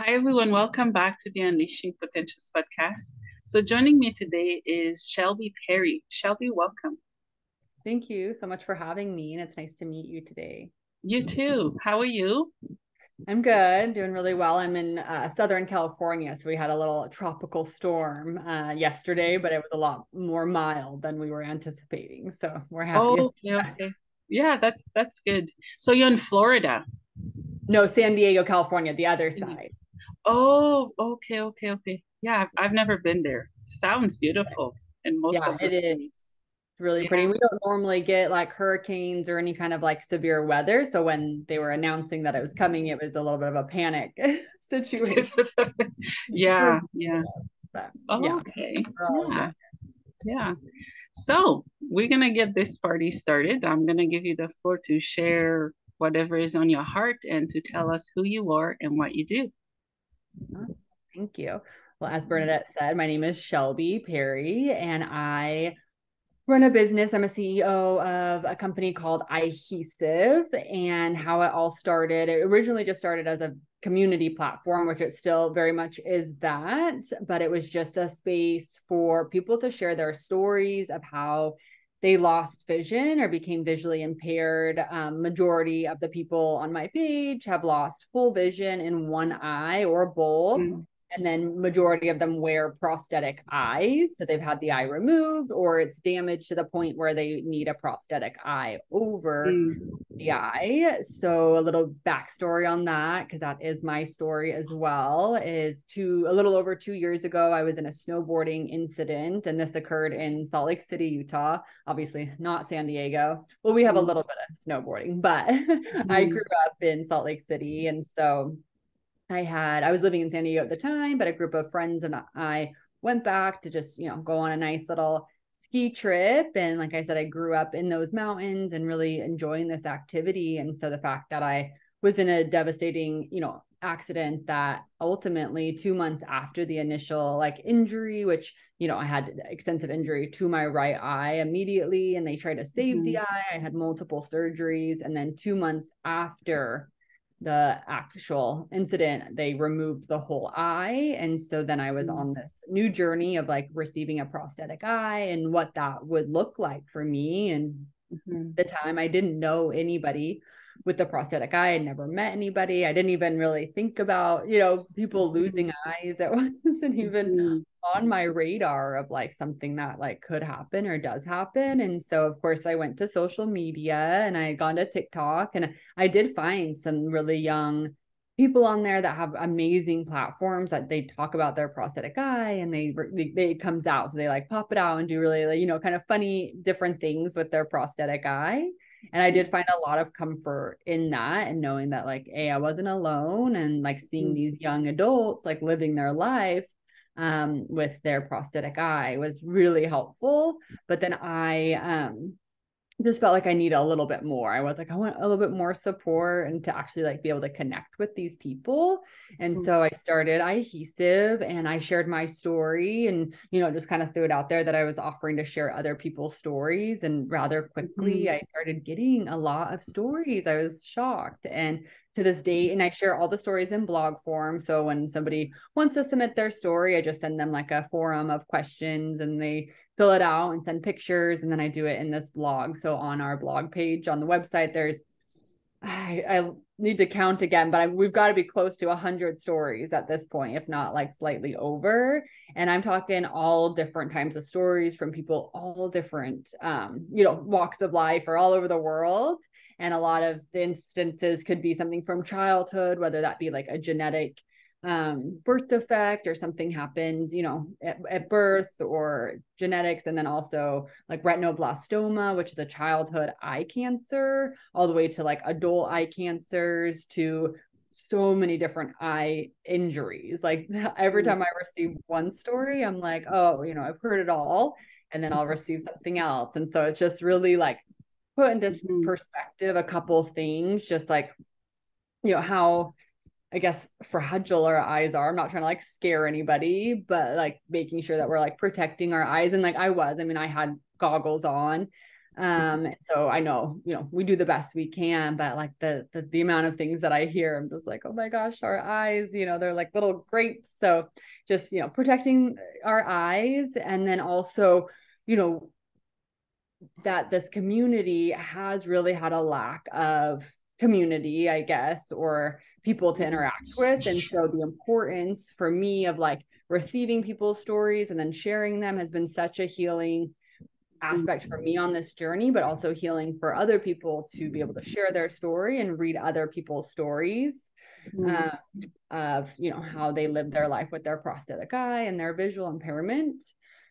Hi, everyone. Welcome back to the Unleashing Potentials podcast. So, joining me today is Shelby Perry. Shelby, welcome. Thank you so much for having me, and it's nice to meet you today. You too. How are you? I'm good, doing really well. I'm in Southern California, so we had a little tropical storm yesterday, but it was a lot more mild than we were anticipating. So we're happy. Oh, okay. Yeah, that's good. So, you're in Florida. No, San Diego, California, the other side. Oh, okay. Yeah, I've never been there. Sounds beautiful in most Yeah, of the it is. states. It's really pretty. Yeah. We don't normally get like hurricanes or any kind of like severe weather. So when they were announcing that it was coming, it was a little bit of a panic situation. Yeah. But yeah, Okay. we're all good. Yeah. So we're gonna get this party started. I'm gonna give you the floor to share whatever is on your heart and to tell us who you are and what you do. Awesome. Thank you. Well, as Bernadette said, my name is Shelby Perry, and I run a business. I'm a CEO of a company called Eyehesive. And how it all started, it originally just started as a community platform, which it still very much is that, but it was just a space for people to share their stories of how they lost vision or became visually impaired. Majority of the people on my page have lost full vision in one eye or both. Mm, And then majority of them wear prosthetic eyes. So they've had the eye removed or it's damaged to the point where they need a prosthetic eye over mm, the eye. So a little backstory on that, because that is my story as well, is a little over 2 years ago, I was in a snowboarding incident, and this occurred in Salt Lake City, Utah. Obviously not San Diego. Well, we have a mm, little bit of snowboarding, but I grew mm, up in Salt Lake City. And so I was living in San Diego at the time, but a group of friends and I went back to just, go on a nice little ski trip. And like I said, I grew up in those mountains and really enjoying this activity. And so the fact that I was in a devastating, accident that ultimately 2 months after the initial like injury, which, I had extensive injury to my right eye immediately, and they tried to save the mm, eye. I had multiple surgeries. And then 2 months after the actual incident, they removed the whole eye. And so then I was mm, on this new journey of like receiving a prosthetic eye and what that would look like for me. And mm, the time I didn't know anybody with the prosthetic eye. I'd never met anybody. I didn't even really think about, people mm, losing eyes. It wasn't even mm, on my radar of like something that like could happen or does happen. And so of course I went to social media and I got to TikTok, and I did find some really young people on there that have amazing platforms that they talk about their prosthetic eye, and they it comes out, so they like pop it out and do really like, kind of funny different things with their prosthetic eye. And I did find a lot of comfort in that, and knowing that like, hey, I wasn't alone, and like seeing mm, these young adults like living their life with their prosthetic eye was really helpful. But then I just felt like I need a little bit more. I was like, I want a little bit more support and to actually like be able to connect with these people. And mm, so I started Eyehesive, and I shared my story and, just kind of threw it out there that I was offering to share other people's stories. And rather quickly, mm, I started getting a lot of stories. I was shocked. And to this date, and I share all the stories in blog form. So when somebody wants to submit their story, I just send them like a forum of questions, and they fill it out and send pictures, and then I do it in this blog. So on our blog page on the website, there's I need to count again, but we've got to be close to 100 stories at this point, if not like slightly over. And I'm talking all different types of stories from people, all different, walks of life or all over the world. And a lot of the instances could be something from childhood, whether that be like a genetic birth defect or something happened, at birth, or genetics. And then also like retinoblastoma, which is a childhood eye cancer, all the way to like adult eye cancers, to so many different eye injuries. Like every mm, time I receive one story, I'm like, oh, I've heard it all. And then I'll receive something else. And so it's just really like put into mm, perspective a couple things, just like, how I guess fragile our eyes are. I'm not trying to like scare anybody, but like making sure that we're like protecting our eyes. And like I mean, I had goggles on So I know, we do the best we can, but like the amount of things that I hear, I'm just like, oh my gosh, our eyes, they're like little grapes. So just, protecting our eyes. And then also, that this community has really had a lack of community, I guess, or people to interact with. And so the importance for me of like receiving people's stories and then sharing them has been such a healing aspect for me on this journey, but also healing for other people to be able to share their story and read other people's stories of how they live their life with their prosthetic eye and their visual impairment.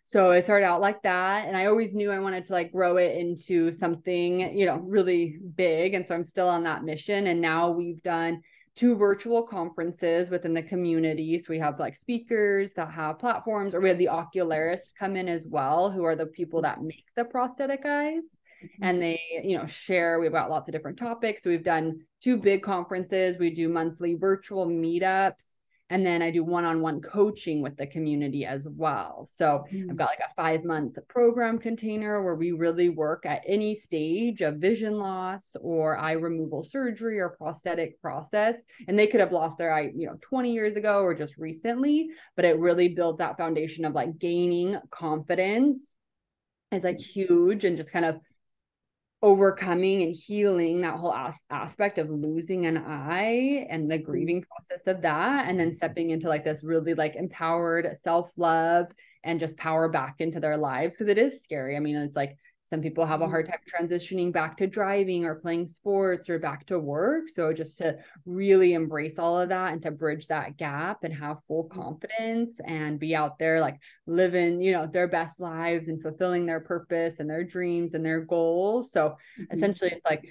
So I started out like that, and I always knew I wanted to like grow it into something really big, and so I'm still on that mission. And now we've done 2 virtual conferences within the community. So we have like speakers that have platforms, or we have the ocularists come in as well, who are the people that make the prosthetic eyes. And they, share. We've got lots of different topics. So we've done 2 big conferences. We do monthly virtual meetups. And then I do one-on-one coaching with the community as well. So I've got like a 5-month program container where we really work at any stage of vision loss or eye removal surgery or prosthetic process. And they could have lost their eye, 20 years ago or just recently, but it really builds that foundation of like gaining confidence is like huge, and just kind of overcoming and healing that whole aspect of losing an eye and the grieving process of that, and then stepping into like this really like empowered self-love and just power back into their lives, because it is scary. I mean, it's like some people have a hard time transitioning back to driving or playing sports or back to work. So just to really embrace all of that and to bridge that gap and have full confidence and be out there like living, their best lives and fulfilling their purpose and their dreams and their goals. So essentially it's like,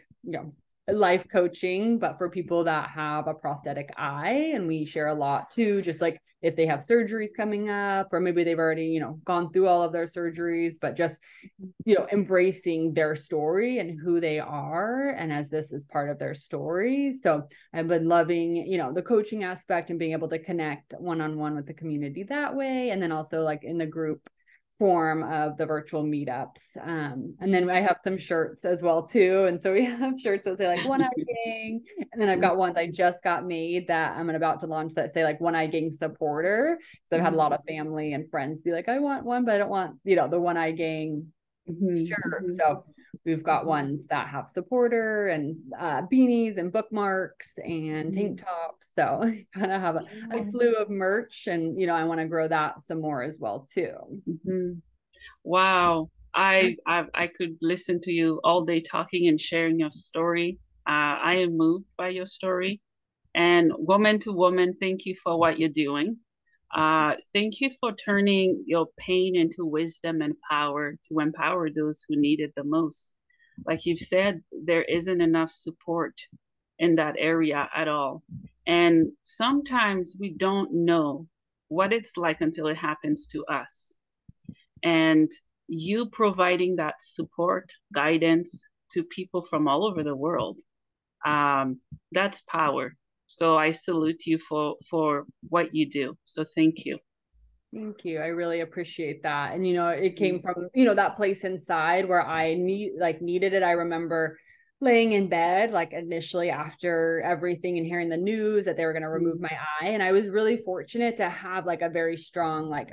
life coaching, but for people that have a prosthetic eye. And we share a lot too, just like if they have surgeries coming up, or maybe they've already, gone through all of their surgeries, but just, embracing their story and who they are. And as this is part of their story. So I've been loving, the coaching aspect and being able to connect one-on-one with the community that way. And then also like in the group form of the virtual meetups. And then I have some shirts as well too. And so we have shirts that say like One Eye Gang. And then I've got ones I just got made that I'm about to launch that say like One Eye Gang supporter. So I've had a lot of family and friends be like, I want one, but I don't want, the One Eye Gang shirt. So we've got ones that have supporter and beanies and bookmarks and tank tops. So I kind of have a slew of merch, and I want to grow that some more as well too. Wow. I could listen to you all day talking and sharing your story. I am moved by your story. And woman to woman, thank you for what you're doing. Thank you for turning your pain into wisdom and power to empower those who need it the most. Like you've said, there isn't enough support in that area at all. And sometimes we don't know what it's like until it happens to us. And you providing that support, guidance to people from all over the world, that's power. So I salute you for what you do. So thank you. Thank you. I really appreciate that. And it came from, that place inside where I needed it. I remember laying in bed, like initially after everything and hearing the news that they were going to remove my eye. And I was really fortunate to have like a very strong, like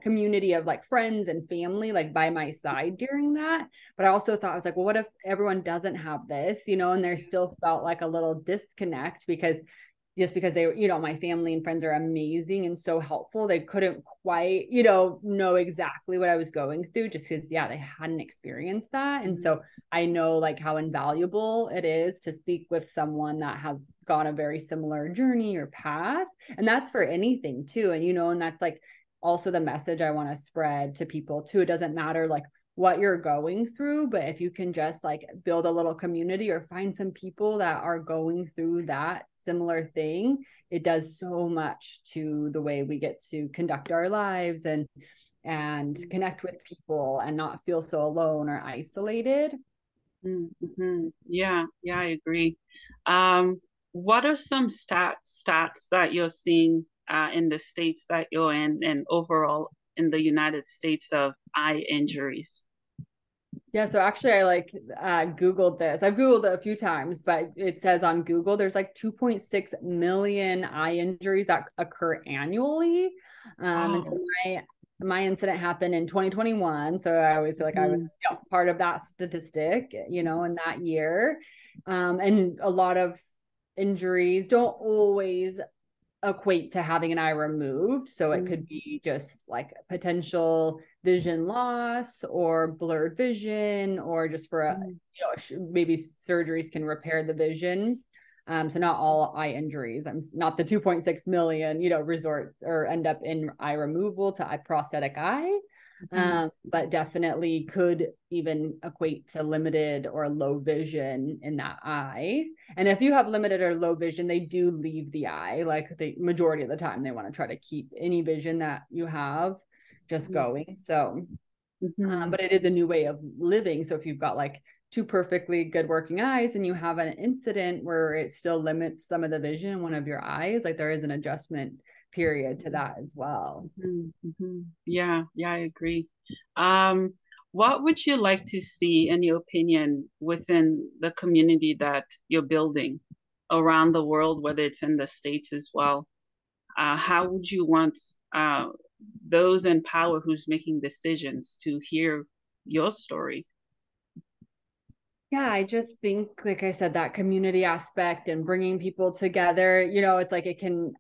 community of like friends and family like by my side during that. But I also thought, I was like, well, what if everyone doesn't have this, and there still felt like a little disconnect, because they, my family and friends are amazing and so helpful. They couldn't quite, know exactly what I was going through, just because, they hadn't experienced that. And so I know like how invaluable it is to speak with someone that has gone a very similar journey or path. And that's for anything too. And, and that's like also the message I want to spread to people too. It doesn't matter like what you're going through, but if you can just like build a little community or find some people that are going through that similar thing, it does so much to the way we get to conduct our lives and connect with people and not feel so alone or isolated. Yeah, I agree. What are some stats that you're seeing in the states that you're in and overall in the United States of eye injuries? Yeah, so actually I like Googled this. I've Googled it a few times, but it says on Google there's like 2.6 million eye injuries that occur annually. And so Wow. my incident happened in 2021. So I always feel like I was, Mhm. you know, part of that statistic, you know, in that year. And a lot of injuries don't always equate to having an eye removed. So it could be just like potential vision loss or blurred vision, or just for a, Mhm. you know, maybe surgeries can repair the vision. So not all eye injuries. I'm not the 2.6 million, you know, resort or end up in eye removal to eye prosthetic eye. Mhm. But definitely could even equate to limited or low vision in that eye. And if you have limited or low vision, they do leave the eye. Like the majority of the time, they want to try to keep any vision that you have just going. So, Mhm. but it is a new way of living. So if you've got like two perfectly good working eyes and you have an incident where it still limits some of the vision in one of your eyes, like there is an adjustment period to that as well. Mhm. Mhm. Yeah, yeah, I agree. Um, what would you like to see, in your opinion, within the community that you're building around the world, whether it's in the States as well? How would you want those in power who's making decisions to hear your story? Yeah, I just think, like I said, that community aspect and bringing people together, you know, it's like it can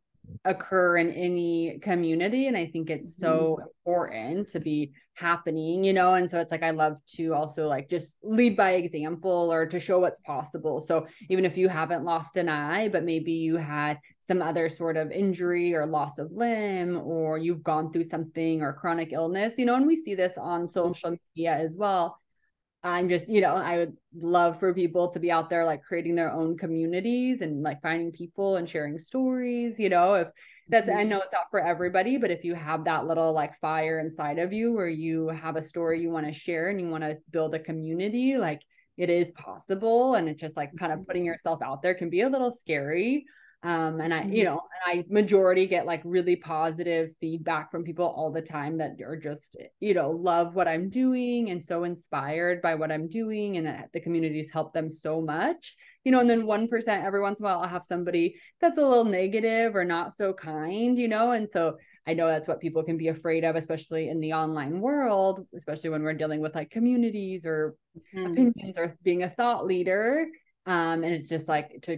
occur in any community. And I think it's Mhm. so important to be happening, you know. And so it's like I love to also like just lead by example or to show what's possible. So even if you haven't lost an eye, but maybe you had some other sort of injury or loss of limb, or you've gone through something or chronic illness, you know, and we see this on social media as well. I'm just, you know, I would love for people to be out there like creating their own communities and like finding people and sharing stories, you know, if that's, I Mhm. know it's not for everybody, but if you have that little like fire inside of you where you have a story you want to share and you want to build a community, like it is possible. And it's just like kind of putting yourself out there can be a little scary. And I, you Mhm. know, and I majority get like really positive feedback from people all the time that are just, you know, love what I'm doing and so inspired by what I'm doing, and that the communities help them so much, you know. And then 1% every once in a while I'll have somebody that's a little negative or not so kind, you know. And so I know that's what people can be afraid of, especially in the online world, especially when we're dealing with like communities or Mhm. opinions or being a thought leader. And it's just like to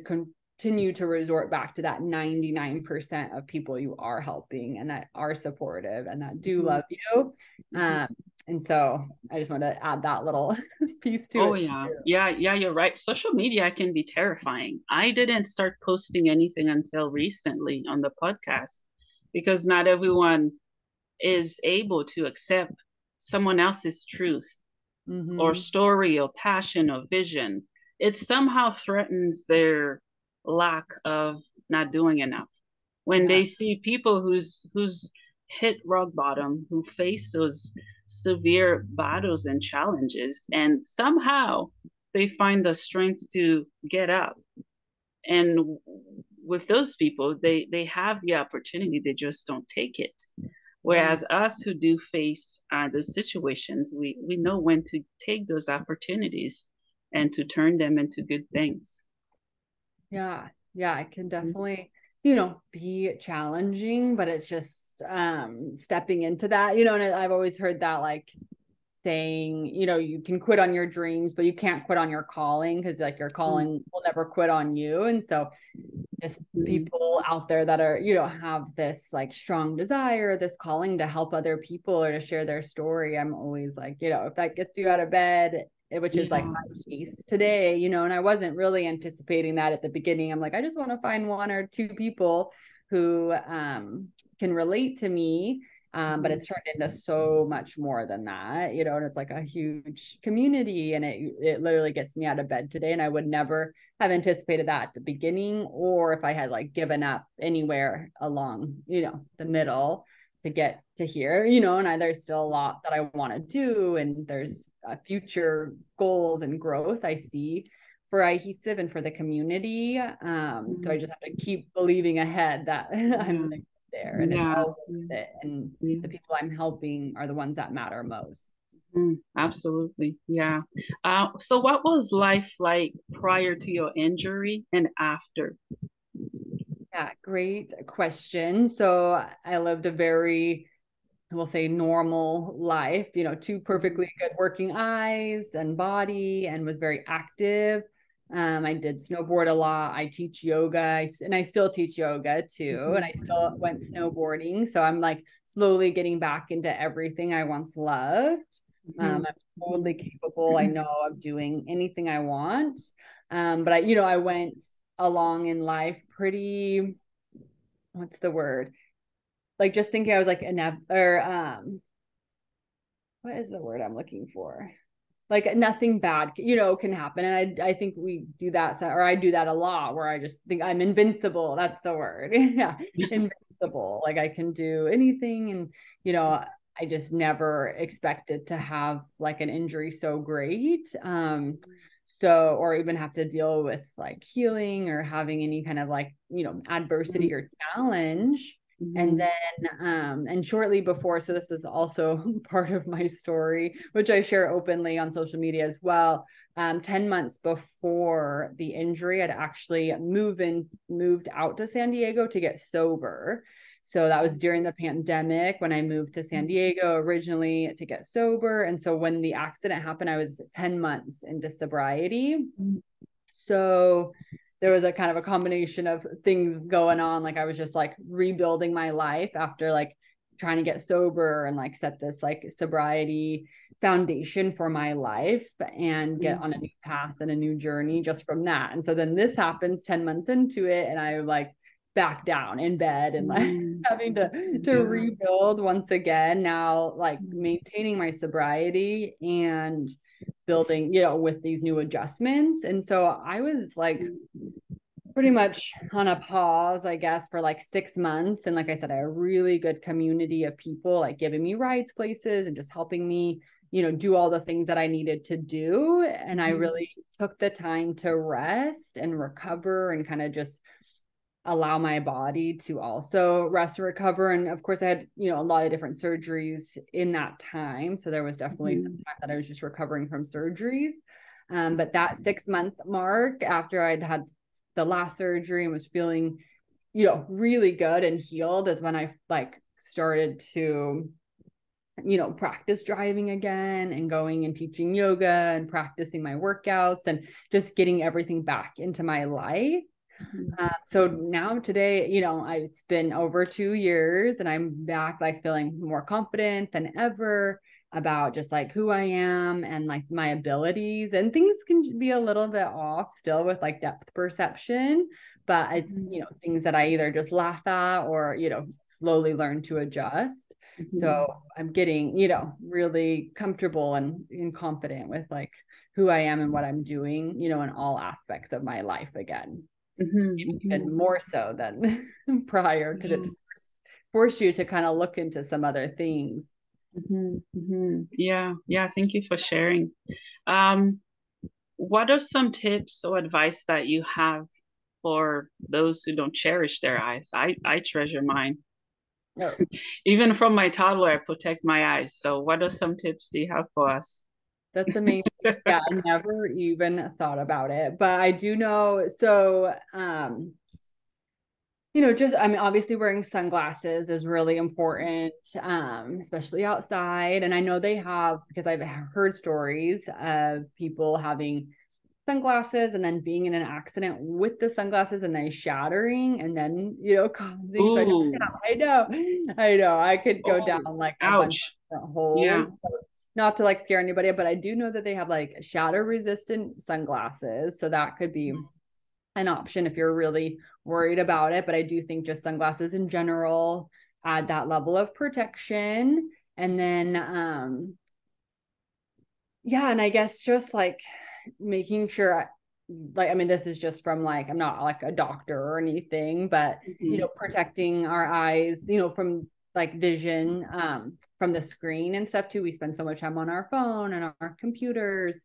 continue to resort back to that 99% of people you are helping and that are supportive and that do Mhm. love you. Mhm. And so I just want to add that little piece to Oh it yeah. too. Yeah, yeah, you're right. Social media can be terrifying. I didn't start posting anything until recently on the podcast because not everyone is able to accept someone else's truth or Mm-hmm. story or passion or vision. It somehow threatens their lack of not doing enough. When Yeah. they see people who's hit rock bottom, who face those severe battles and challenges, and somehow they find the strength to get up. And with those people, they have the opportunity, they just don't take it. Mm-hmm. Whereas us who do face those situations, we know when to take those opportunities and to turn them into good things. Yeah. Yeah. It can definitely, you know, be challenging, but it's just stepping into that, you know. And I've always heard that like saying, you know, you can quit on your dreams, but you can't quit on your calling, because like your Mm-hmm. calling will never quit on you. And so just Mm-hmm. people out there that are, you know, have this like strong desire, this calling to help other people or to share their story. I'm always like, you know, if that gets you out of bed, which is like Yeah. my case today, you know. And I wasn't really anticipating that at the beginning. I'm like, I just want to find one or two people who can relate to me. But Mm-hmm. it's turned into so much more than that, you know. And it's like a huge community, and it literally gets me out of bed today. And I would never have anticipated that at the beginning, or if I had like given up anywhere along, you know, the middle to get to here, you know. And there's still a lot that I want to do, and there's future goals and growth I see for Eyehesive and for the community. So I just have to keep believing ahead that I'm Yeah. gonna get there, and it's Yeah. all worth it. And Yeah. the people I'm helping are the ones that matter most. Absolutely. Yeah. So what was life like prior to your injury and after? Yeah, great question. So I lived a very, we'll say, normal life, two Mhm, perfectly good working eyes and body, and was very active. I did snowboard a lot. I teach yoga, and I still teach yoga too. And mhm, I still went snowboarding. So I'm like slowly getting back into everything I once loved. mhm, I'm mhm, totally capable, I know, of doing anything I want. But I went along in life pretty, what's the word? Like just thinking I was like what is the word I'm looking for? Like nothing bad, can happen. And I think we do that, or I do that a lot, where I just think I'm invincible. That's the word. Yeah, invincible. Like I can do anything, and I just never expected to have like an injury so great. So, or even have to deal with like healing or having any kind of like, adversity or challenge. And mhm, then, and shortly before, so this is also part of my story, which I share openly on social media as well. 10 months before the injury, I'd actually moved out to San Diego to get sober. So that was during the pandemic when I moved to San Diego originally to get sober. And so when the accident happened, I was 10 months into sobriety. mhm, So there was a kind of a combination of things going on. Like I was just like rebuilding my life after like trying to get sober and like set this like sobriety foundation for my life and get on a new path and a new journey just from that. And so then this happens 10 months into it, and I like back down in bed and like mhm. having to Yeah. rebuild once again, now like maintaining my sobriety and building, with these new adjustments. And so I was like pretty much on a pause, I guess, for like 6 months. And like I said, I had a really good community of people like giving me rides places and just helping me, do all the things that I needed to do. And I Mhm, really took the time to rest and recover and kind of just allow my body to also rest and recover. And of course, I had, a lot of different surgeries in that time. So there was definitely some mhm, time that I was just recovering from surgeries. But that 6 month mark after I'd had the last surgery and was feeling, really good and healed is when I like started to, practice driving again and going and teaching yoga and practicing my workouts and just getting everything back into my life. mhm, So now today, it's been over 2 years and I'm back like feeling more confident than ever about just like who I am and like my abilities. And things can be a little bit off still with like depth perception, but it's, mhm, things that I either just laugh at or, slowly learn to adjust. So mhm, I'm getting, really comfortable and confident with like who I am and what I'm doing, in all aspects of my life again, mhm, even mhm. more so than prior, because it's Yeah. forced you to kind of look into some other things. Mhm, mhm. Yeah. Yeah. Thank you for sharing. Um, what are some tips or advice that you have for those who don't cherish their eyes? I treasure mine. Oh, Even from my toddler, I protect my eyes. So what are some tips do you have for us? that's amazing. Yeah, I never even thought about it, but I do know. So, just, I mean, obviously wearing sunglasses is really important, especially outside. And I know they have, because I've heard stories of people having sunglasses and then being in an accident with the sunglasses and then shattering and then, causing. So Ooh. I know I could go down Oh, like a bunch ouch. of different Yeah. holes. So not to like scare anybody, but I do know that they have like shatter resistant sunglasses. So that could be an option if you're really worried about it. But I do think just sunglasses in general add that level of protection. And then, yeah, and I guess just like making sure, like, I mean, this is just from like, I'm not like a doctor or anything, but Mhm, protecting our eyes, from like vision, from the screen and stuff too. We spend so much time on our phone and our computers.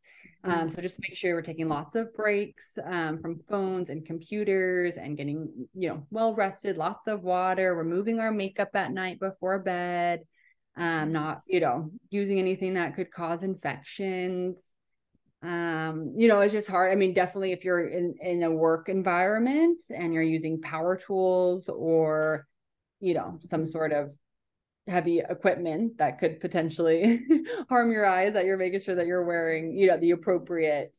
mhm, So just make sure we're taking lots of breaks, from phones and computers and getting, well rested, lots of water, removing our makeup at night before bed. not, using anything that could cause infections. It's just hard. I mean, definitely if you're in a work environment and you're using power tools or, some sort of heavy equipment that could potentially harm your eyes, that you're making sure that you're wearing, the appropriate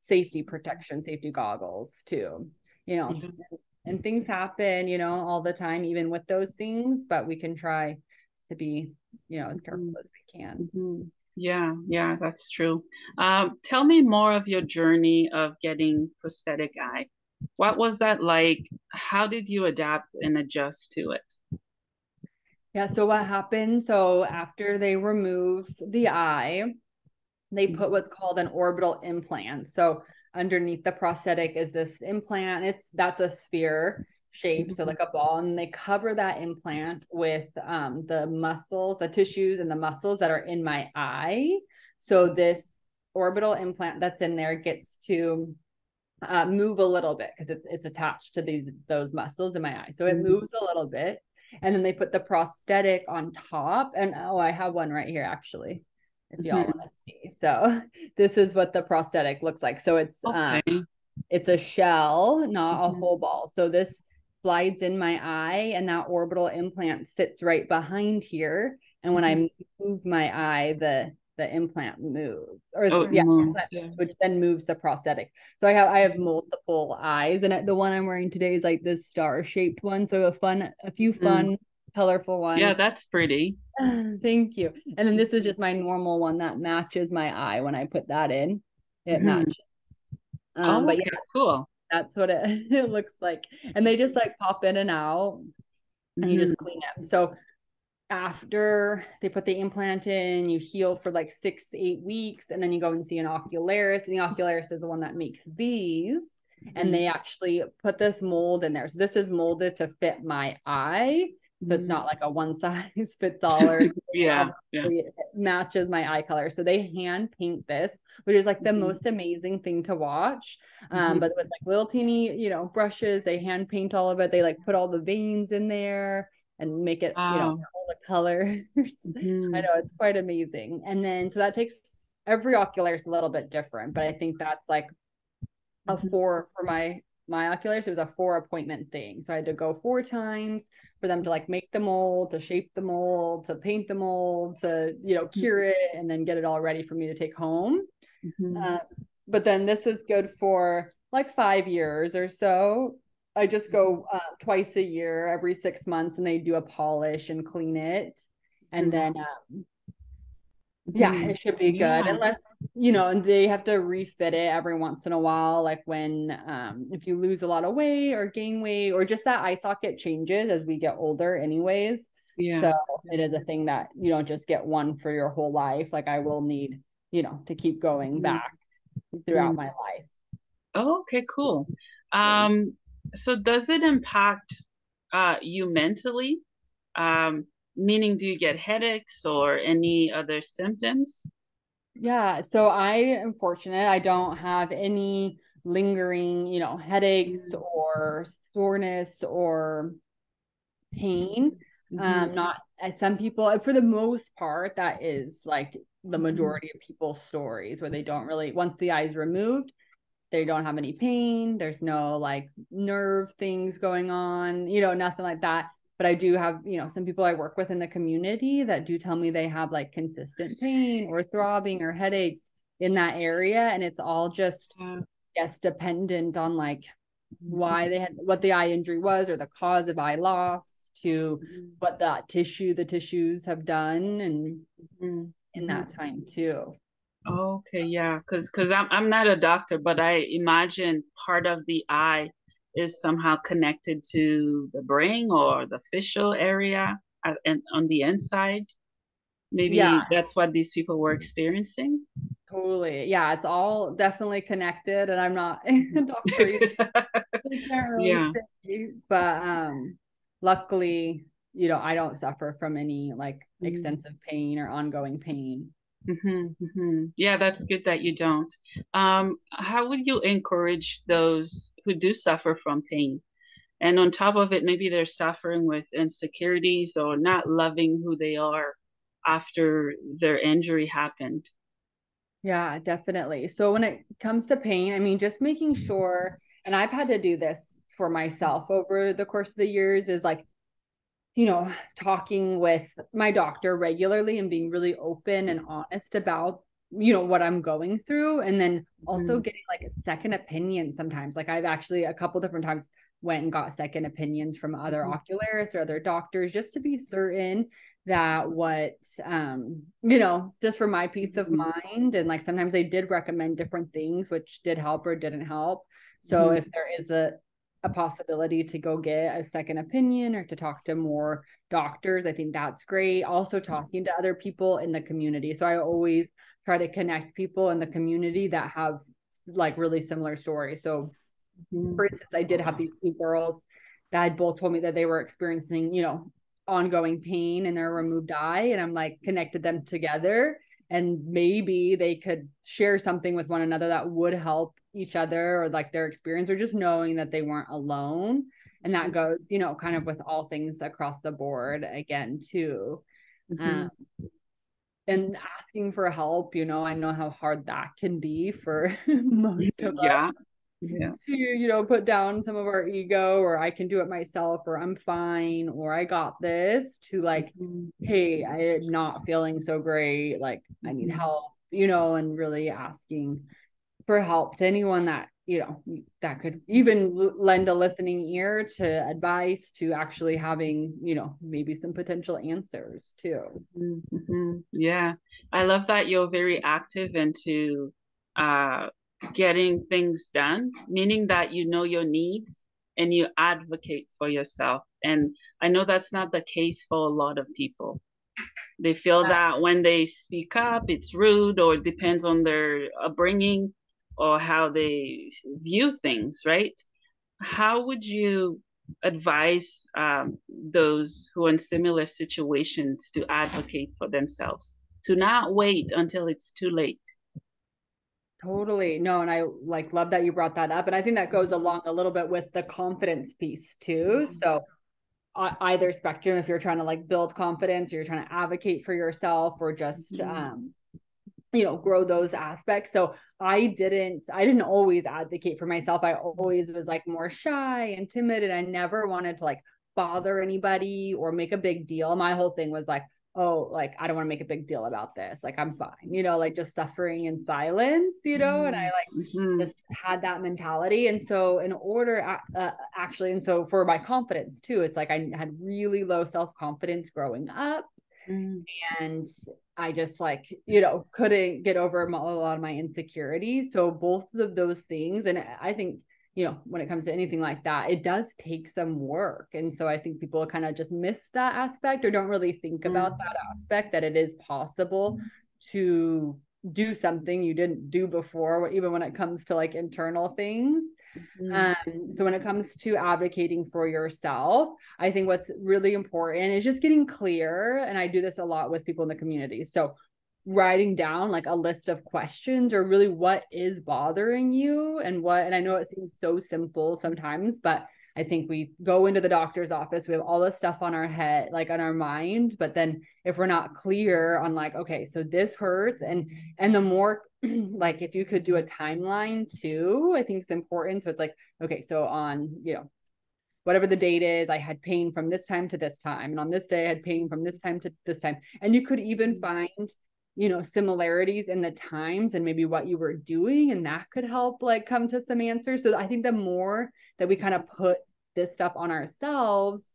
safety protection, safety goggles too, Mhm. and things happen, all the time, even with those things, but we can try to be, as careful Mhm. as we can. Mhm. Yeah, yeah, that's true. Tell me more of your journey of getting prosthetic eye. What was that like? How did you adapt and adjust to it? Yeah. So what happened? So after they remove the eye, they put Mhm. what's called an orbital implant. So underneath the prosthetic is this implant. That's a sphere shape, so Mhm. like a ball, and they cover that implant with the muscles, the tissues, and the muscles that are in my eye. So this orbital implant that's in there gets to move a little bit because it's attached to those muscles in my eye. So it Mhm. moves a little bit. And then they put the prosthetic on top. And oh, I have one right here actually, if y'all want Mhm. to see. So this is what the prosthetic looks like. So Okay. it's a shell, not a Mhm. whole ball. So this slides in my eye, and that orbital implant sits right behind here. And when Mhm. I move my eye, the implant moves, or Oh, it yeah, moves. Yeah. which then moves the prosthetic. So I have multiple eyes, and the one I'm wearing today is like this star shaped one. So a few Mhm. fun, colorful Yeah, ones. that's pretty. Thank you. And then this is just my normal one that matches my eye. When I put that in, it Mhm. matches. Oh, But okay, cool. that's what it, it looks like. And they just like pop in and out, and you Mhm. just clean them. So after they put the implant in, you heal for like 6 to 8 weeks, and then you go and see an ocularist. And the ocularist is the one that makes these. And Mhm. they actually put this mold in there. So this is molded to fit my eye. So it's not Mhm. like a one size fits all or anything. Yeah, yeah. Obviously, it matches my eye color. So they hand paint this, which is like the Mhm. most amazing thing to watch. But Mhm. with like little teeny, brushes, they hand paint all of it. They like put all the veins in there and make it, Wow. all the colors. I Mhm. know it's quite amazing. And then so that takes every ocular is a little bit different, but I think that's like a Mhm. four for my oculars. It was a 4 appointment thing. So I had to go 4 times for them to like make the mold, to shape the mold, to paint the mold, to cure it, and then get it all ready for me to take home. Mhm. Uh, but then this is good for like 5 years or so. I just Mhm. go twice a year, every 6 months, and they do a polish and clean it. And Mhm. then, yeah, Mhm. it should be good. Yeah. Unless, and they have to refit it every once in a while, like when, if you lose a lot of weight or gain weight, or just that eye socket changes as we get older, anyways. Yeah. So it is a thing that you don't just get one for your whole life. Like I will need, to keep going Mhm. back throughout Mhm. my life. Oh, okay, cool. Thanks. So does it impact you mentally? Um, Meaning, do you get headaches or any other symptoms? Yeah, so I am fortunate. I don't have any lingering, headaches Mhm. or soreness or pain. Mhm. Not as some people, for the most part, that is like the Mhm. majority of people's stories where they don't really, once the eye is removed, they don't have any pain. There's no like nerve things going on, nothing like that. But I do have, some people I work with in the community that do tell me they have like consistent pain or throbbing or headaches in that area. And it's all just, Yeah. yes, dependent on like why Mhm. they had, what the eye injury was, or the cause of eye loss, to Mhm. what the tissues have done, and Mhm. in Mhm. that time too. Okay, yeah, because I'm not a doctor, but I imagine part of the eye is somehow connected to the brain or the facial area and on the inside. Yeah, Maybe that's what these people were experiencing. totally. Yeah, it's all definitely connected, and I'm not a doctor either. I can't really Yeah. say, but luckily, I don't suffer from any like extensive pain or ongoing pain. Mm-hmm, hmm. Yeah, that's good that you don't. How would you encourage those who do suffer from pain? And on top of it, maybe they're suffering with insecurities or not loving who they are after their injury happened. Yeah, definitely. So when it comes to pain, I mean, just making sure, and I've had to do this for myself over the course of the years, is like, talking with my doctor regularly and being really open and honest about, what I'm going through. And then also Mhm. getting like a second opinion sometimes. Like I've actually a couple different times went and got second opinions from other Mhm. ocularists or other doctors just to be certain that just for my peace of Mhm. mind. And like sometimes they did recommend different things, which did help or didn't help. So Mhm. if there is a possibility to go get a second opinion or to talk to more doctors, I think that's great. Also talking to other people in the community. So I always try to connect people in the community that have like really similar stories. So for Mhm. instance, I did have these two girls that had both told me that they were experiencing, ongoing pain in their removed eye. And I'm like connected them together. And maybe they could share something with one another that would help each other or like their experience or just knowing that they weren't alone. And that goes, kind of with all things across the board again, too. Um, Mhm. and asking for help, I know how hard that can be for most of Yeah. Yeah. to put down some of our ego or I can do it myself or I'm fine or I got this to like, Mhm. hey, I'm not feeling so great, like I need Mhm. help, and really asking for help to anyone that that could even lend a listening ear to advice to actually having maybe some potential answers too. Mhm. Mhm. Yeah. I love that you're very active into uh getting things done, meaning that you know your needs and you advocate for yourself. And I know that's not the case for a lot of people. They feel that when they speak up, it's rude or it depends on their upbringing or how they view things, right? How would you advise those who are in similar situations to advocate for themselves, to not wait until it's too late? Totally. No, and I like love that you brought that up. And I think that goes along a little bit with the confidence piece too. So either spectrum, if you're trying to like build confidence or you're trying to advocate for yourself or just Mhm. grow those aspects. So I didn't always advocate for myself. I always was like more shy and timid and I never wanted to like bother anybody or make a big deal. My whole thing was like, oh, like I don't want to make a big deal about this. Like I'm fine, like just suffering in silence, and I Mhm. like Mhm. just had that mentality. And so in order actually, and so for my confidence too, it's like I had really low self-confidence growing up Mhm. and I just like, couldn't get over a lot of my insecurities. So both of those things, and I think, when it comes to anything like that, it does take some work. And so I think people kind of just miss that aspect or don't really think about that aspect that it is possible to do something you didn't do before, even when it comes to like internal things. Mhm. So when it comes to advocating for yourself, I think what's really important is just getting clear. And I do this a lot with people in the community. So writing down like a list of questions or really what is bothering you and I know it seems so simple sometimes, but I think we go into the doctor's office, we have all this stuff on our head, like on our mind, but then if we're not clear on like, okay, so this hurts and the more like if you could do a timeline too, I think it's important. So it's like, okay, so on, whatever the date is, I had pain from this time to this time. And on this day, I had pain from this time to this time. And you could even find, similarities in the times and maybe what you were doing. And that could help like come to some answers. So I think the more that we kind of put this stuff on ourselves,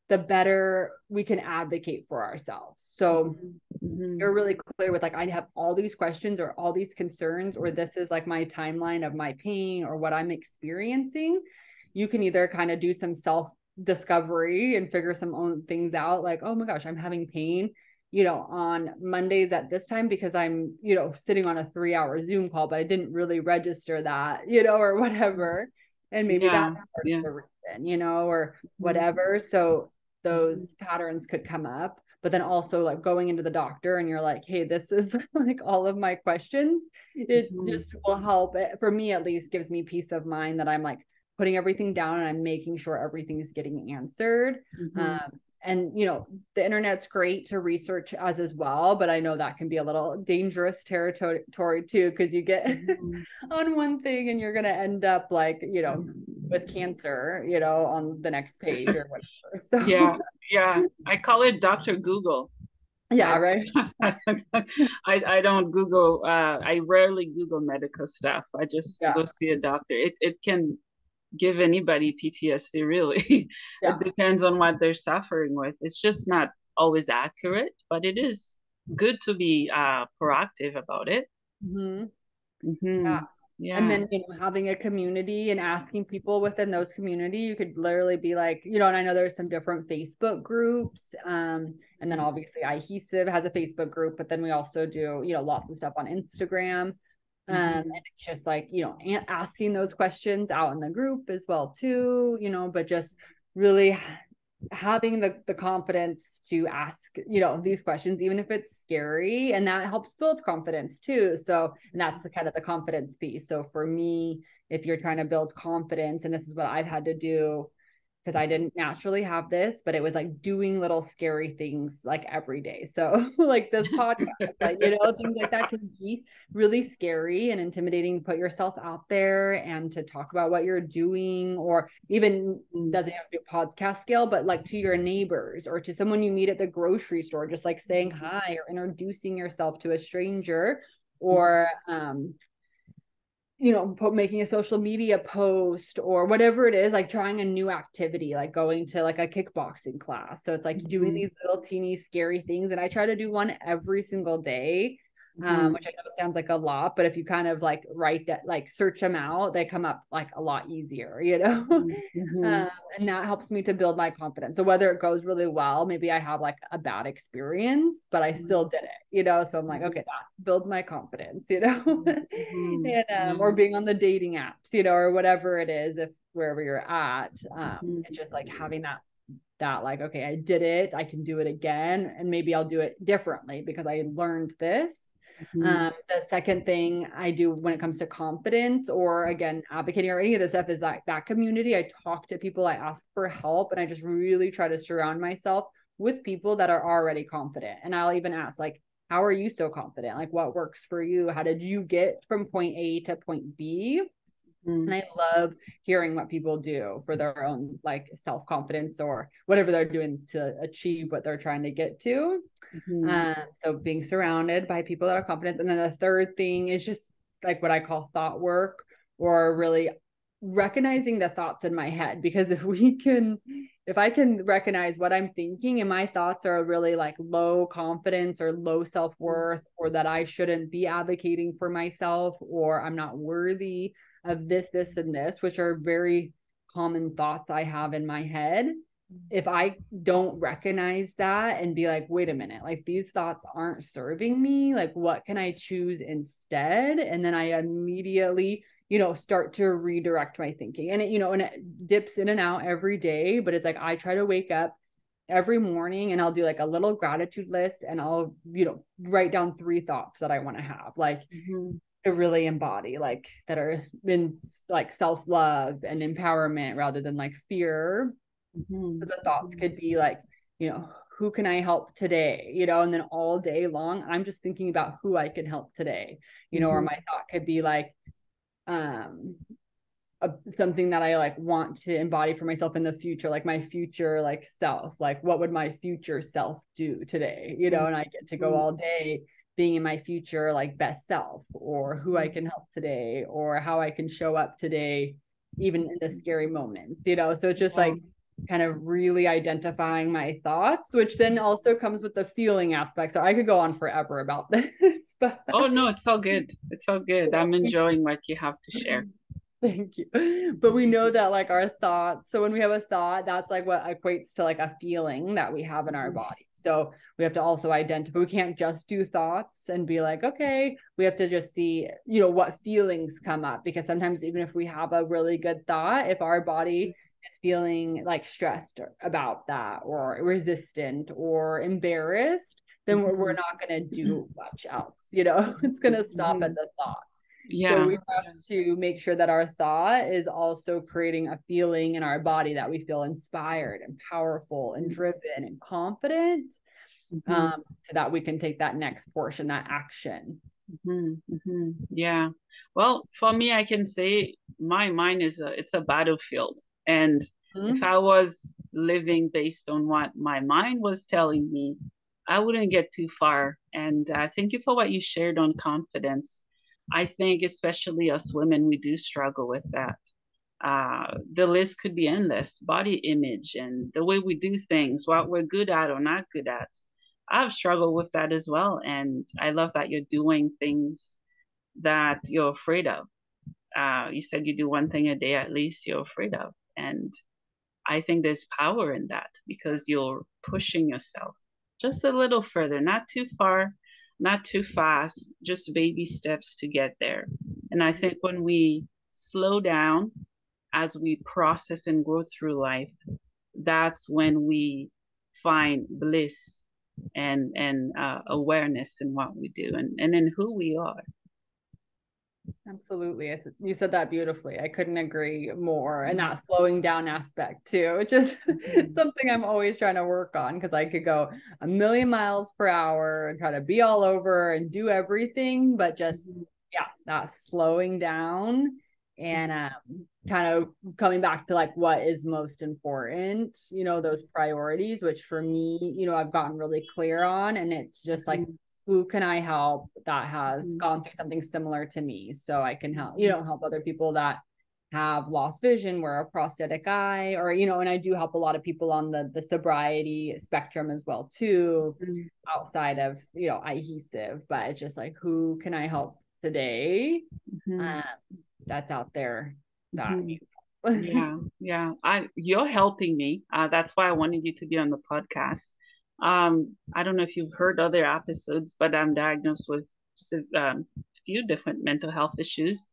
the better we can advocate for ourselves. So Mhm. you're really clear with like I have all these questions or all these concerns or this is like my timeline of my pain or what I'm experiencing. You can either kind of do some self discovery and figure some own things out like, oh my gosh, I'm having pain, on Mondays at this time because I'm, sitting on a 3-hour Zoom call, but I didn't really register that, or whatever. And maybe that's Yeah. Yeah. the reason, or Mhm. whatever. So Mhm. those patterns could come up, but then also like going into the doctor and you're like, hey, this is like all of my questions. It Mhm. just will help. For me, at least, gives me peace of mind that I'm like putting everything down and I'm making sure everything is getting answered. And the internet's great to research as well, but I know that can be a little dangerous territory too, because you get on one thing and you're going to end up like, with cancer, on the next page or whatever. So yeah, I call it Dr. Google. yeah, right. I don't Google, I rarely Google medical stuff. I just go see a doctor. It can give anybody PTSD, really. It depends on what they're suffering with. It's just not always accurate, but it is good to be proactive about it. Yeah. And Yeah. then, having a community and asking people within those community, you could literally be like, and I know there's some different Facebook groups. And then obviously Eyehesive has a Facebook group, but then we also do, lots of stuff on Instagram. And it's just like, asking those questions out in the group as well too, but just really having the confidence to ask these questions, even if it's scary, and that helps build confidence too. So, and that's the kind of the confidence piece. So for me, if you're trying to build confidence, and this is what I've had to do, because I didn't naturally have this, but it was like doing little scary things like every day. So like this podcast, like, things like that can be really scary and intimidating to put yourself out there and to talk about what you're doing, or even doesn't have to be podcast scale, but like to your neighbors or to someone you meet at the grocery store, just like saying hi or introducing yourself to a stranger, or, making a social media post or whatever it is, like trying a new activity, like going to like a kickboxing class. So it's like doing these little teeny scary things. And I try to do one every single day, which I know sounds like a lot, but if you kind of like write that, like search them out, they come up like a lot easier, and that helps me to build my confidence. So whether it goes really well, maybe I have like a bad experience, but I still did it, so I'm like, okay, that builds my confidence, and or being on the dating apps, or whatever it is, if wherever you're at, it's just like having that like, okay, I did it, I can do it again, and maybe I'll do it differently because I learned this. The second thing I do when it comes to confidence, or again, advocating or any of this stuff, is that community. I talk to people, I ask for help, and I just really try to surround myself with people that are already confident. And I'll even ask, like, how are you so confident? Like, what works for you? How did you get from point A to point B? And I love hearing what people do for their own like self-confidence or whatever they're doing to achieve what they're trying to get to. So being surrounded by people that are confident. And then the third thing is just like what I call thought work, or really recognizing the thoughts in my head. Because if I can recognize what I'm thinking and my thoughts are really like low confidence or low self-worth, or that I shouldn't be advocating for myself, or I'm not worthy of this, and this, which are very common thoughts I have in my head. If I don't recognize that and be like, wait a minute, like these thoughts aren't serving me, like what can I choose instead? And then I immediately, start to redirect my thinking. And it dips in and out every day, but it's like, I try to wake up every morning and I'll do like a little gratitude list, and I'll, write down 3 thoughts that I want to have, like, to really embody, like that are in like self-love and empowerment rather than like fear. So the thoughts could be like, who can I help today? And then all day long, I'm just thinking about who I can help today, or my thought could be like, something that I like want to embody for myself in the future, like my future, like self, like what would my future self do today? And I get to go all day being in my future, like best self, or who I can help today, or how I can show up today, even in the scary moments, so it's just like kind of really identifying my thoughts, which then also comes with the feeling aspect. So I could go on forever about this, but oh no, it's all good. It's all good. I'm enjoying what you have to share. Thank you. But we know that like our thoughts, so when we have a thought, that's like what equates to like a feeling that we have in our body. So we have to also identify, we can't just do thoughts and be like, okay, we have to just see, what feelings come up, because sometimes even if we have a really good thought, if our body is feeling like stressed about that, or resistant or embarrassed, then we're not going to do much else, it's going to stop at the thought. So Yeah. we have to make sure that our thought is also creating a feeling in our body that we feel inspired and powerful and driven and confident, Mm-hmm. so that we can take that next portion, that action. Yeah. Well, for me, I can say my mind is it's a battlefield. And if Mm-hmm. I was living based on what my mind was telling me, I wouldn't get too far. And thank you for what you shared on confidence. I think especially us women, we do struggle with that. The list could be endless. Body image and the way we do things, what we're good at or not good at. I've struggled with that as well. And I love that you're doing things that you're afraid of. You said you do one thing a day at least you're afraid of. And I think there's power in that because you're pushing yourself just a little further, not too far, not too fast, just baby steps to get there. And I think when we slow down as we process and grow through life, that's when we find bliss and awareness in what we do and in who we are. Absolutely. You said that beautifully. I couldn't agree more. And that slowing down aspect too, which is Mhm. something I'm always trying to work on, because I could go a million miles per hour and try to be all over and do everything, but just, Mhm. yeah, that slowing down and kind of coming back to like what is most important, those priorities, which for me, I've gotten really clear on. And it's just like, Mhm. who can I help that has Mhm. gone through something similar to me, so I can help, Mhm. help other people that have lost vision, wear a prosthetic eye, or and I do help a lot of people on the sobriety spectrum as well too, Mhm. outside of Eyehesive. But it's just like, who can I help today, Mhm. um, that's out there that Mhm. Yeah, yeah. You're helping me. That's why I wanted you to be on the podcast. I don't know if you've heard other episodes, but I'm diagnosed with few different mental health issues.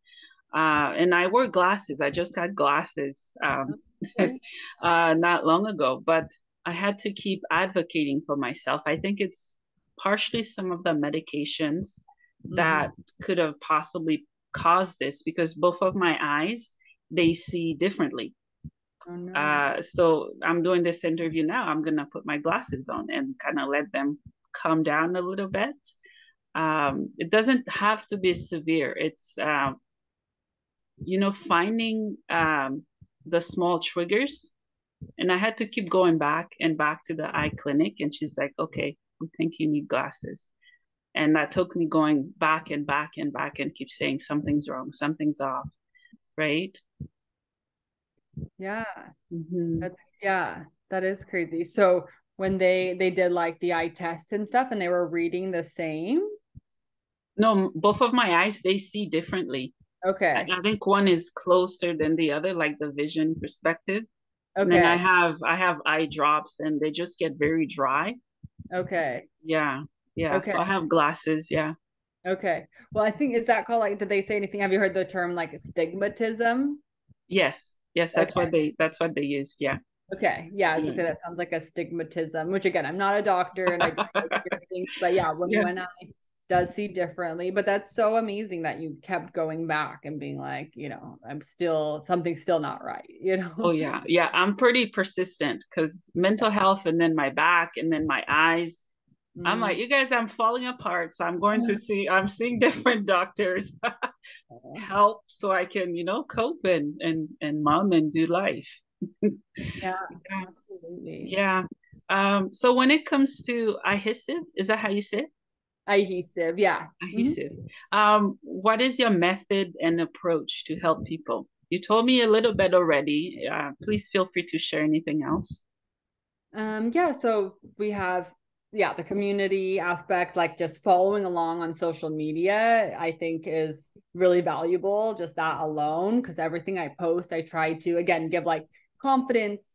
And I wear glasses. I just got glasses Okay. not long ago, but I had to keep advocating for myself. I think it's partially some of the medications Mm-hmm. that could have possibly caused this because both of my eyes, they see differently. Oh no. So I'm doing this interview now. I'm gonna put my glasses on and kind of let them calm down a little bit. It doesn't have to be severe. It's finding the small triggers. And I had to keep going back and back to the eye clinic. And she's like, okay, we think you need glasses. And that took me going back and back and back and keep saying something's wrong, something's off, right? Yeah. Mm-hmm. That is crazy. So when they did like the eye test and stuff, and they were reading the same. No, both of my eyes, they see differently. I, Okay. I think one is closer than the other, like the vision perspective. And then I Okay. have I have eye drops and they just get very dry. Okay. Yeah. Yeah. Okay. So I have glasses. Yeah. Okay. Well, I think, is that called, like, did they say anything? Have you heard the term like stigmatism? Yes. Yes, Okay. that's what they used. Yeah. Okay. Yeah, I was gonna Yeah. say that sounds like a stigmatism, which again, I'm not a doctor and I just hear things, but yeah, when Yeah. I does see differently. But that's so amazing that you kept going back and being like, I'm still, something's still not right. Oh yeah. Yeah. I'm pretty persistent because mental health and then my back and then my eyes. I'm like, Mm. you guys, I'm falling apart. So I'm seeing different doctors help so I can, cope and mom and do life. Yeah, Yeah. absolutely. Yeah. So when it comes to Eyehesive, is that how you say it? Eyehesive, yeah. Mhm. Adhesive. What is your method and approach to help people? You told me a little bit already. Please feel free to share anything else. Yeah, so we have, yeah, the community aspect, like just following along on social media, I think is really valuable, just that alone, because everything I post, I try to, again, give like confidence,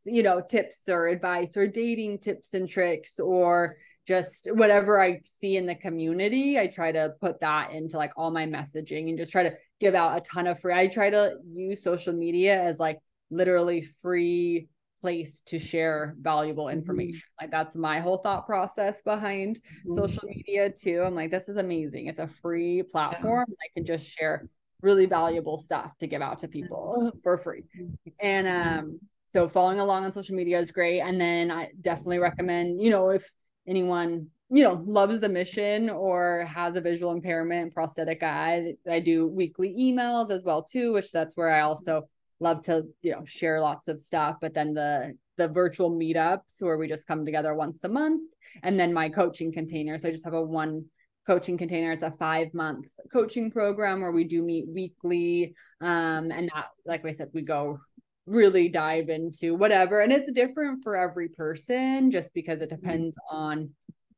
tips or advice or dating tips and tricks, or just whatever I see in the community. I try to put that into like all my messaging and just try to give out a ton of free. I try to use social media as like literally free place to share valuable Mhm. information. Like, that's my whole thought process behind Mhm. social media too. I'm like, this is amazing. It's a free Yeah. platform. I can just share really valuable stuff to give out to people for free. And so following along on social media is great. And then I definitely recommend, if anyone, loves the mission or has a visual impairment, prosthetic eye, I do weekly emails as well too, which that's where I also love to, share lots of stuff. But then the virtual meetups where we just come together once a month, and then my coaching container. So I just have a one coaching container. It's a 5-month coaching program where we do meet weekly. And that, like I said, we go really dive into whatever. And it's different for every person just because it depends on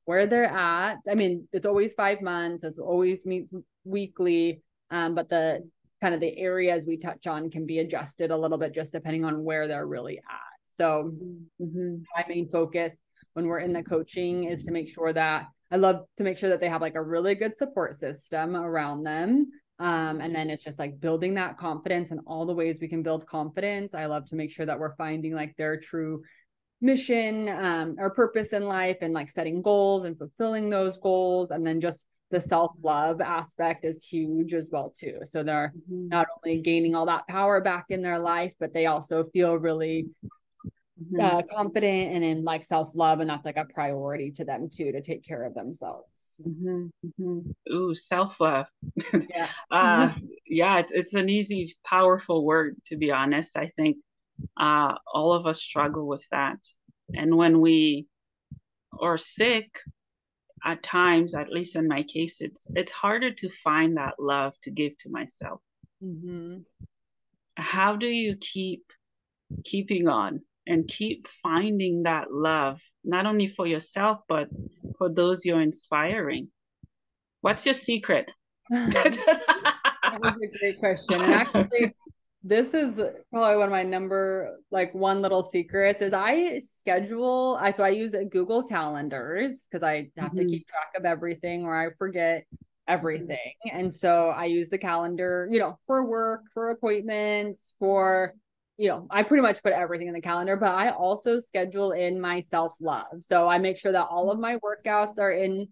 where they're at. I mean, it's always 5 months. It's always meets weekly. But the kind of the areas we touch on can be adjusted a little bit just depending on where they're really at. So my main focus when we're in the coaching is to make sure that I love to make sure that they have like a really good support system around them. And then it's just like building that confidence and all the ways we can build confidence. I love to make sure that we're finding like their true mission or purpose in life, and like setting goals and fulfilling those goals. And then just the self-love aspect is huge as well too. So they're not only gaining all that power back in their life, but they also feel really confident and in like self-love, and that's like a priority to them too, to take care of themselves. Ooh, self-love. Yeah. Yeah, it's an easy, powerful word, to be honest. I think all of us struggle with that. And when we are sick, at times, at least in my case, it's harder to find that love to give to myself. How do you keeping on and keep finding that love, not only for yourself, but for those you're inspiring? What's your secret? That is a great question. And actually, this is probably one of my number like one little secrets is so I use Google Calendars because I have to keep track of everything or I forget everything. And so I use the calendar, for work, for appointments, for I pretty much put everything in the calendar, but I also schedule in my self-love. So I make sure that all of my workouts are in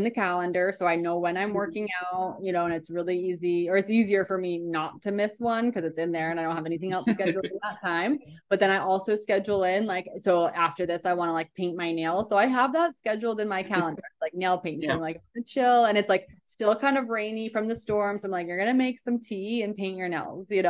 the calendar. So I know when I'm working out, and it's really easy, or it's easier for me not to miss one because it's in there and I don't have anything else scheduled in that time. But then I also schedule in like, so after this, I want to like paint my nails. So I have that scheduled in my calendar, like nail painting, like chill. And it's like still kind of rainy from the storm. So I'm like, you're going to make some tea and paint your nails, at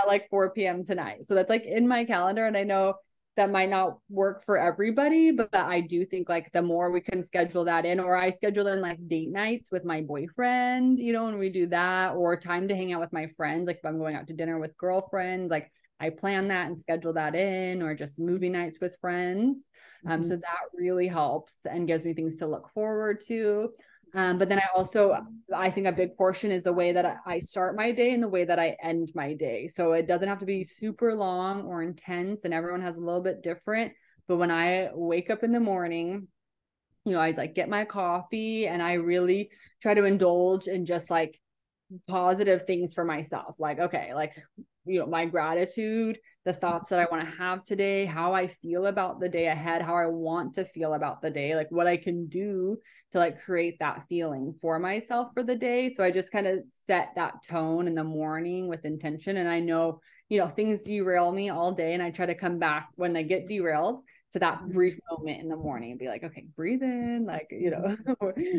like 4 p.m. tonight. So that's like in my calendar. And I know that might not work for everybody, but I do think like the more we can schedule that in, or I schedule in like date nights with my boyfriend, and we do that, or time to hang out with my friends. Like if I'm going out to dinner with girlfriends, like I plan that and schedule that in, or just movie nights with friends. So that really helps and gives me things to look forward to. But then I think a big portion is the way that I start my day and the way that I end my day. So it doesn't have to be super long or intense, and everyone has a little bit different. But when I wake up in the morning, I like get my coffee and I really try to indulge in just like positive things for myself. Like, okay, like, my gratitude, the thoughts that I want to have today, how I feel about the day ahead, how I want to feel about the day, like what I can do to like create that feeling for myself for the day. So I just kind of set that tone in the morning with intention. And I know, things derail me all day. And I try to come back when I get derailed to that brief moment in the morning and be like, okay, breathe in, like,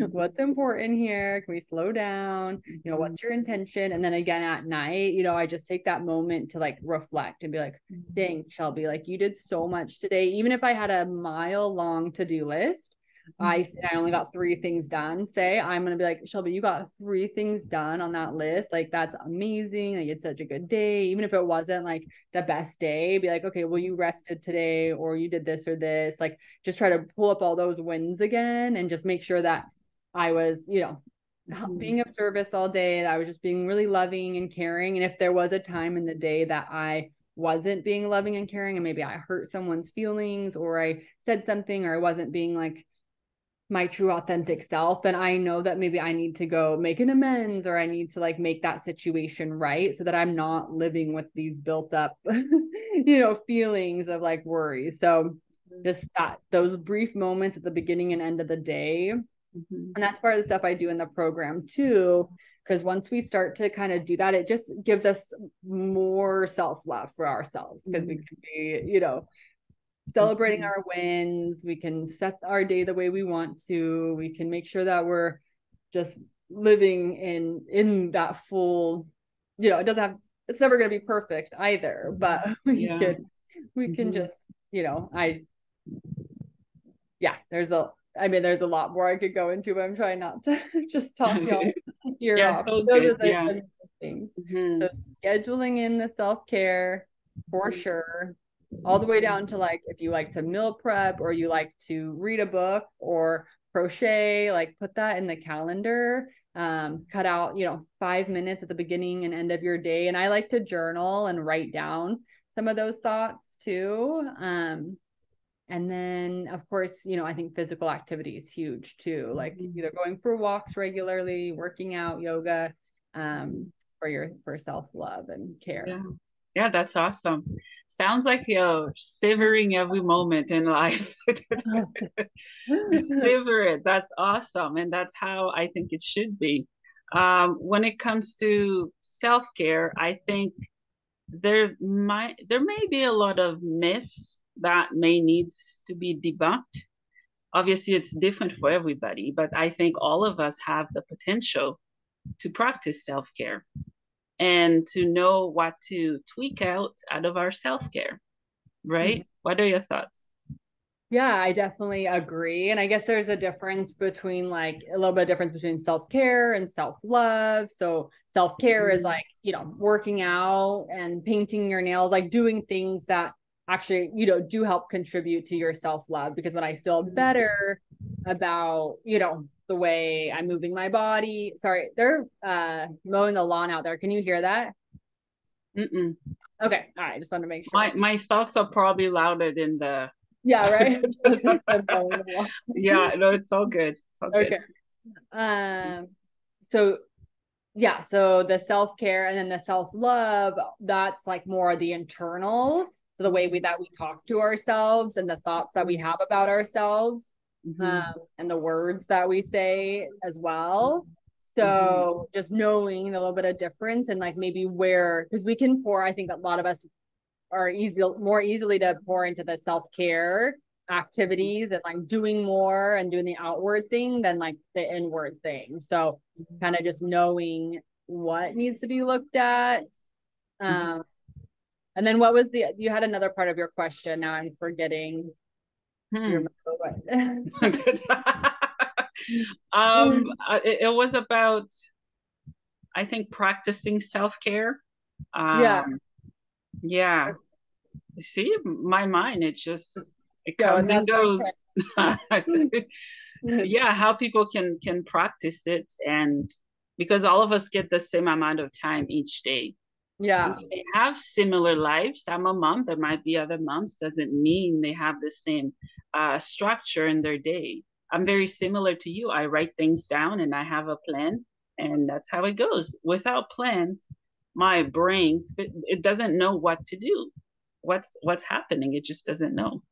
what's important here? Can we slow down? What's your intention? And then again at night, I just take that moment to like reflect and be like, dang, Shelby, like you did so much today. Even if I had a mile-long to-do list, I only got 3 things done. Say I'm gonna be like, Shelby, you got 3 things done on that list. Like that's amazing. Like it's such a good day. Even if it wasn't like the best day, be like, okay, well, you rested today, or you did this or this. Like just try to pull up all those wins again, and just make sure that I was, being of service all day. I was just being really loving and caring. And if there was a time in the day that I wasn't being loving and caring, and maybe I hurt someone's feelings, or I said something, or I wasn't being like my true authentic self, then I know that maybe I need to go make an amends, or I need to like make that situation right, so that I'm not living with these built up, feelings of like worry. So just those brief moments at the beginning and end of the day. And that's part of the stuff I do in the program too, because once we start to kind of do that, it just gives us more self-love for ourselves, because we can be, you know, celebrating our wins. We can set our day the way we want to. We can make sure that we're just living in that full, you know, it doesn't have, it's never going to be perfect either, but we can just, you know, there's a lot more I could go into, but I'm trying not to just talk y'all ear Yeah, off. it's all Those good. are the things. So scheduling in the self-care for sure, all the way down to like, if you like to meal prep or you like to read a book or crochet, like put that in the calendar. Cut out, you know, 5 minutes at the beginning and end of your day. And I like to journal and write down some of those thoughts too. And then, of course, you know, I think physical activity is huge too, like either going for walks regularly, working out, yoga, for self-love and care. Yeah, that's awesome. Sounds like you're savoring every moment in life. Savor it. That's awesome. And that's how I think it should be. When it comes to self-care, I think there may be a lot of myths that may needs to be debunked. Obviously, it's different for everybody, but I think all of us have the potential to practice self-care and to know what to tweak out of our self-care, right? What are your thoughts? Yeah, I definitely agree. And I guess there's a difference between, like, a little bit of difference between self-care and self-love. So self-care is like, you know, working out and painting your nails, like doing things that actually, you know, do help contribute to your self-love. Because when I feel better about, you know, the way I'm moving my body. Sorry, they're mowing the lawn out there. Can you hear that? Mm-mm. Okay. All right. Just wanted to make My sure. my thoughts are probably louder than the Yeah, right. yeah, no, it's all good. It's all good. Okay. So yeah, so the self-care and then the self-love, that's like more the internal. So the way we talk to ourselves and the thoughts that we have about ourselves, and the words that we say as well. So just knowing a little bit of difference and like maybe where, because we can pour, I think a lot of us are more easily to pour into the self-care activities and like doing more and doing the outward thing than like the inward thing. So kind of just knowing what needs to be looked at. And then what was you had another part of your question. Now I'm forgetting. Do you remember what? It was about, I think, practicing self-care. Yeah. Yeah. See, my mind, it Go, comes and and that's goes. okay. Yeah, how people can practice it, and because all of us get the same amount of time each day. Yeah. They have similar lives. I'm a mom. There might be other moms. Doesn't mean they have the same structure in their day. I'm very similar to you. I write things down and I have a plan, and that's how it goes. Without plans, my brain it doesn't know what to do. What's happening? It just doesn't know.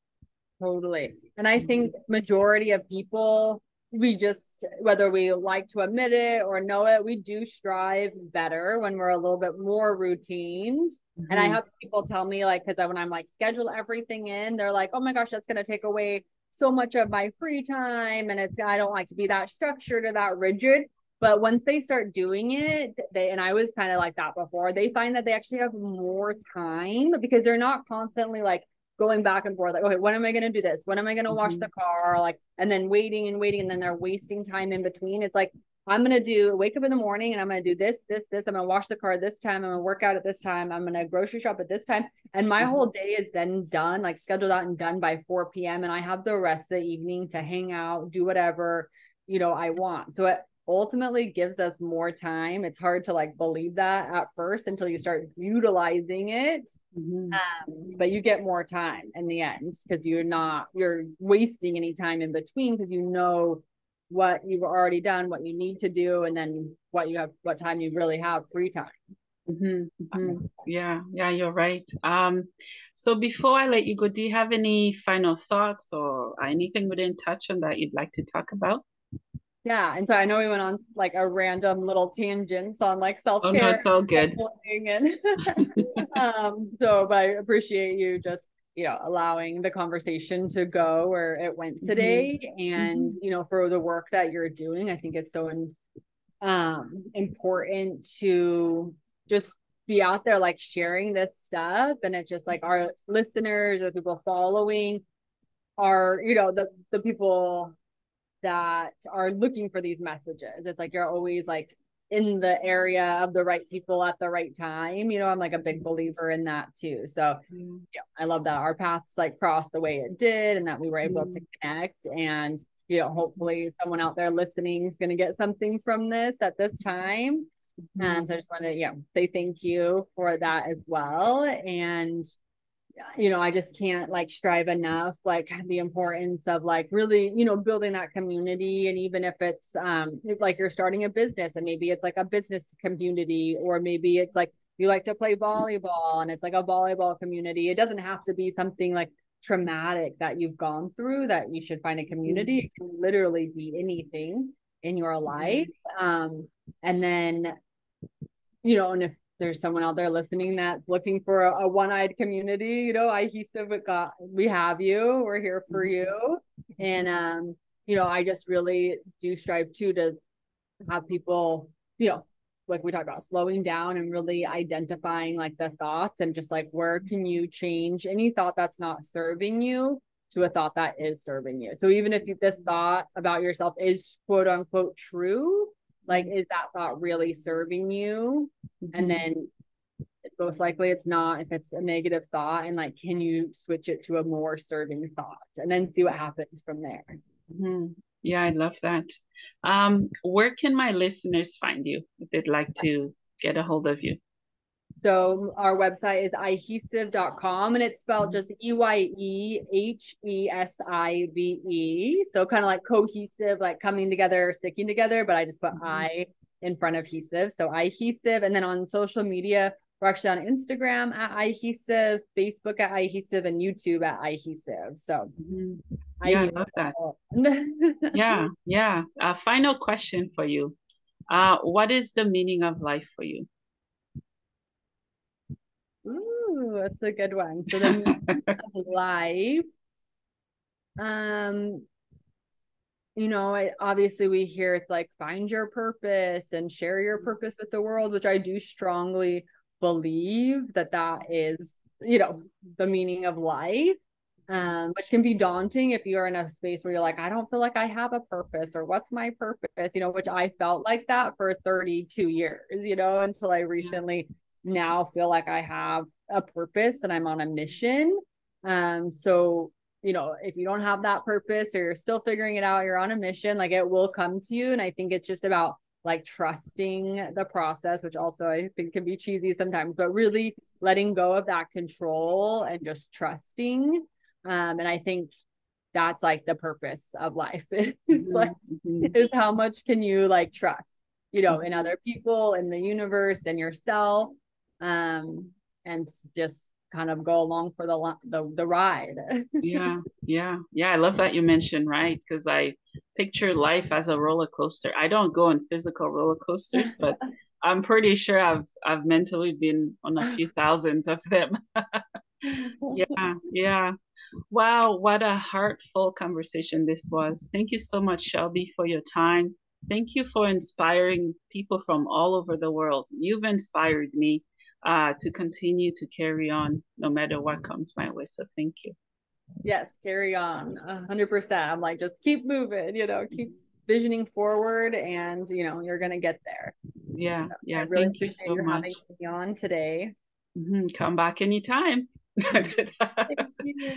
Totally. And I think majority of people, we just, whether we like to admit it or know it, we do strive better when we're a little bit more routines. And I have people tell me, like, because when I'm like schedule everything in, they're like, oh my gosh, that's going to take away so much of my free time. And I don't like to be that structured or that rigid. But once they start doing it, and I was kind of like that before, they find that they actually have more time because they're not constantly like going back and forth, like, okay, when am I going to do this? When am I going to wash the car? Like, and then waiting and waiting, and then they're wasting time in between. It's like, I'm going to wake up in the morning and I'm going to do this. I'm going to wash the car this time. I'm going to work out at this time. I'm going to grocery shop at this time. And my whole day is then done, like scheduled out and done by 4 p.m. And I have the rest of the evening to hang out, do whatever, you know, I want. So it ultimately gives us more time. It's hard to like believe that at first until you start utilizing it. But you get more time in the end because you're wasting any time in between because you know what you've already done, what you need to do, and then what time you really have free time. Yeah, you're right. So before I let you go, do you have any final thoughts or anything we didn't touch on that you'd like to talk about? Yeah. And so I know we went on like a random little tangents on like Oh no, self-care it's all good. and so but I appreciate you just, allowing the conversation to go where it went Hmm. today. And, Hmm. for the work that you're doing, I think it's so important to just be out there like sharing this stuff. And it's just like our listeners or people following are, the people that are looking for these messages. It's like you're always like in the area of the right people at the right time. I'm like a big believer in that too. So yeah, I love that our paths like crossed the way it did and that we were able to connect. And hopefully someone out there listening is going to get something from this at this time. So I just want to say thank you for that as well. And I just can't like strive enough like the importance of like really, building that community. And even if it's if, like you're starting a business and maybe it's like a business community, or maybe it's like you like to play volleyball and it's like a volleyball community. It doesn't have to be something like traumatic that you've gone through that you should find a community. It can literally be anything in your life. And then and if there's someone out there listening that's looking for a one-eyed community, Eyehesive, we have you. We're here for you. And I just really do strive too to have people, like we talked about, slowing down and really identifying like the thoughts and just like where can you change any thought that's not serving you to a thought that is serving you. So even if this thought about yourself is quote unquote true, like is that thought really serving you? And then most likely it's not if it's a negative thought, and like can you switch it to a more serving thought and then see what happens from there. Yeah, I love that. Where can my listeners find you if they'd like to get a hold of you? So our website is eyehesive.com, and it's spelled just Eyehesive. So kind of like cohesive, like coming together, sticking together, but I just put I in front of hesive. So Eyehesive. And then on social media, we're actually on Instagram at Eyehesive, Facebook at Eyehesive, and YouTube at Eyehesive. So Yeah, I Eyehesive. love that. Yeah, yeah. Final question for you. What is the meaning of life for you? Ooh, that's a good one. So the meaning of life, um, obviously we hear it's like find your purpose and share your purpose with the world, which I do strongly believe that is, the meaning of life. Which can be daunting if you're in a space where you're like, I don't feel like I have a purpose, or what's my purpose, which I felt like that for 32 years, until I recently now feel like I have a purpose and I'm on a mission. So if you don't have that purpose or you're still figuring it out, you're on a mission, like it will come to you. And I think it's just about like trusting the process, which also I think can be cheesy sometimes, but really letting go of that control and just trusting. And I think that's like the purpose of life. It's like, is how much can you like trust, in other people, in the universe, and yourself, and just kind of go along for the ride. Yeah, yeah, yeah. I love that you mentioned, right? Because I picture life as a roller coaster. I don't go on physical roller coasters, but I'm pretty sure I've mentally been on a few thousands of them. Yeah, yeah. Wow, what a heartful conversation this was. Thank you so much, Shelby, for your time. Thank you for inspiring people from all over the world. You've inspired me to continue to carry on no matter what comes my way. So thank you. Yes, carry on 100%. I'm like, just keep moving, keep visioning forward, and you're gonna get there. Yeah, So I yeah. really Thank you appreciate so you having much. me on today. Come back anytime. Thank you.